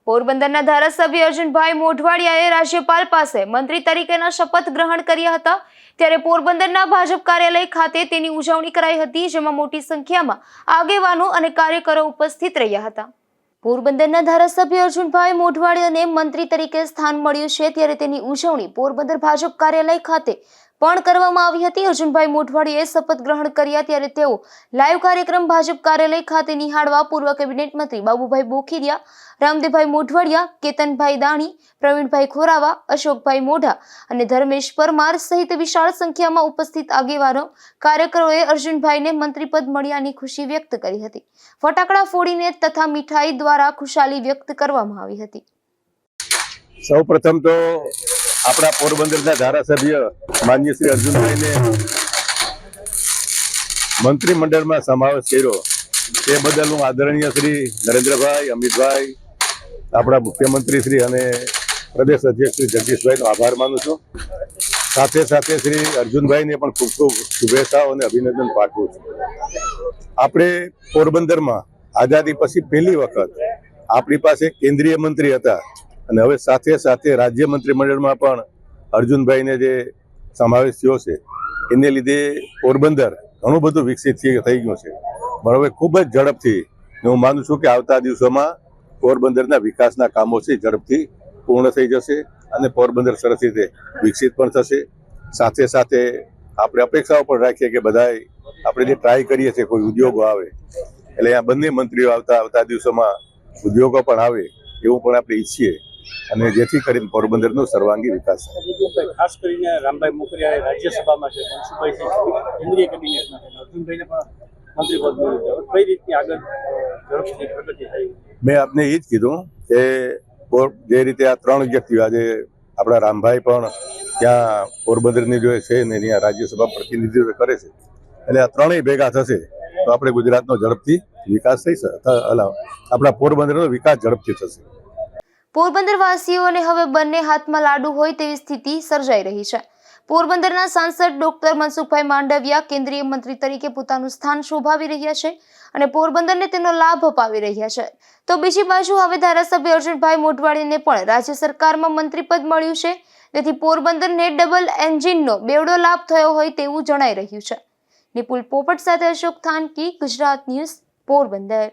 પોરબંદરના ધારાસભ્ય અર્જુનભાઈ મોઢવાડિયાએ રાજ્યપાલ પાસે મંત્રી તરીકેના શપથ ગ્રહણ કર્યા હતા। ત્યારે પોરબંદરના ભાજપ કાર્યાલય ખાતે તેની ઉજવણી કરાઈ હતી, જેમાં મોટી સંખ્યામાં આગેવાનો અને કાર્યકરો ઉપસ્થિત રહ્યા હતા। પોરબંદરના ધારાસભ્ય અર્જુનભાઈ મોઢવાડિયાને મંત્રી તરીકે સ્થાન મળ્યું છે, ત્યારે તેની ઉજવણી પોરબંદર ભાજપ કાર્યાલય ખાતે પણ કરવામાં આવી હતી। અર્જુનભાઈ મોઢવાડિયાએ શપથ ગ્રહણ કર્યા ત્યારે તેઓ લાઈવ કાર્યક્રમ ભાજપ કાર્યાલય ખાતે નિહાળવા પૂર્વ કેબિનેટ મંત્રી બાબુભાઈ બોખીરિયા, રામદેવભાઈ મોઢવાડિયા, કેતનભાઈ દાણી, પ્રવીણભાઈ ખોરાવા, અશોકભાઈ મોઢા અને ધર્મેશ પરમાર સહિત વિશાળ સંખ્યામાં ઉપસ્થિત આગેવાનો કાર્યકરોએ અર્જુનભાઈને મંત્રીપદ મળ્યાની ખુશી વ્યક્ત કરી હતી। ફટાકડા ફોડીને તથા મીઠાઈ દ્વારા ખુશાલી વ્યક્ત કરવામાં આવી હતી। સૌપ્રથમ તો આપણા પોરબંદરના ધારાસભ્ય માનનીય શ્રી અર્જુનભાઈને મંત્રીમંડળમાં સમાવેશ કર્યો તે બદલ હું આદરણીય શ્રી નરેન્દ્રભાઈ, અમિતભાઈ, આપણા મુખ્યમંત્રી શ્રી અને પ્રદેશ અધ્યક્ષ શ્રી જગદીશભાઈનો આભાર માનું છું। સાથે સાથે શ્રી અર્જુનભાઈને પણ ખૂબ ખૂબ શુભેચ્છાઓ અને અભિનંદન પાઠવું છું। આપણે પોરબંદરમાં આઝાદી પછી પહેલી વખત આપણી પાસે કેન્દ્રીય મંત્રી હતા અને હવે સાથે સાથે રાજ્ય મંત્રીમંડળમાં પણ અર્જુનભાઈને જે સમાવેશ થયો છે એને લીધે પોરબંદર ઘણું બધું વિકસિત થઈ ગયું છે। પણ હવે ખૂબ જ ઝડપથી હું માનું છું કે આવતા દિવસોમાં પોરબંદરના વિકાસના કામો છે ઝડપથી પૂર્ણ થઈ જશે અને પોરબંદર સરસ રીતે વિકસિત પણ થશે। સાથે સાથે આપણે અપેક્ષાઓ પણ રાખીએ કે બધાય આપણે જે ટ્રાય કરીએ છીએ કોઈ ઉદ્યોગો આવે એટલે આ બંને મંત્રીઓ આવતા દિવસોમાં ઉદ્યોગો પણ આવે એવું પણ આપણે ઈચ્છીએ અને જેથી કરીને પોરબંદરનો સર્વાંગી વિકાસ થાય। ખાસ કરીને રામભાઈ મોકરિયા રાજ્યસભામાં છે, મનસુખભાઈ કેન્દ્રીય કેબિનેટમાં છે, અર્જુનભાઈને પણ મંત્રી પદ મળ્યું છે। કઈ રીતની આગળ ઝડપથી પ્રગતિ થઈ? મેં આપને એ જ કીધું કે જે રીતે આ ત્રણ વ્યક્તિઓ આજે આપણા રામભાઈ પણ ત્યાં પોરબંદરની જો છે ને ત્યાં રાજ્યસભા પ્રતિનિધિત્વ કરે છે, એટલે આ ત્રણેય ભેગા થશે તો આપણે ગુજરાતનો ઝડપથી વિકાસ થઈ શકે, આપણા પોરબંદરનો વિકાસ ઝડપથી થશે। પોરબંદર વાસીઓને હવે બંને હાથમાં લાડુ હોય તેવી સ્થિતિ સર્જાઈ રહી છે। પોરબંદરના સાંસદ ડોક્ટર મનસુખભાઈ માંડવિયા કેન્દ્રીય મંત્રી તરીકે પોતાનું સ્થાન શોભાવી રહ્યા છે અને પોરબંદરને તેનો લાભ અપાવી રહ્યા છે, તો બીજી બાજુ હવે ધારાસભ્ય અર્જુનભાઈ મોઢવાડિયાને પણ રાજ્ય સરકારમાં મંત્રીપદ મળ્યું છે, તેથી પોરબંદરને ડબલ એન્જિનનો બેવડો લાભ થયો હોય તેવું જણાઈ રહ્યું છે। નિપુલ પોપટ સાથે અશોક થાનકી, ગુજરાત ન્યૂઝ, પોરબંદર।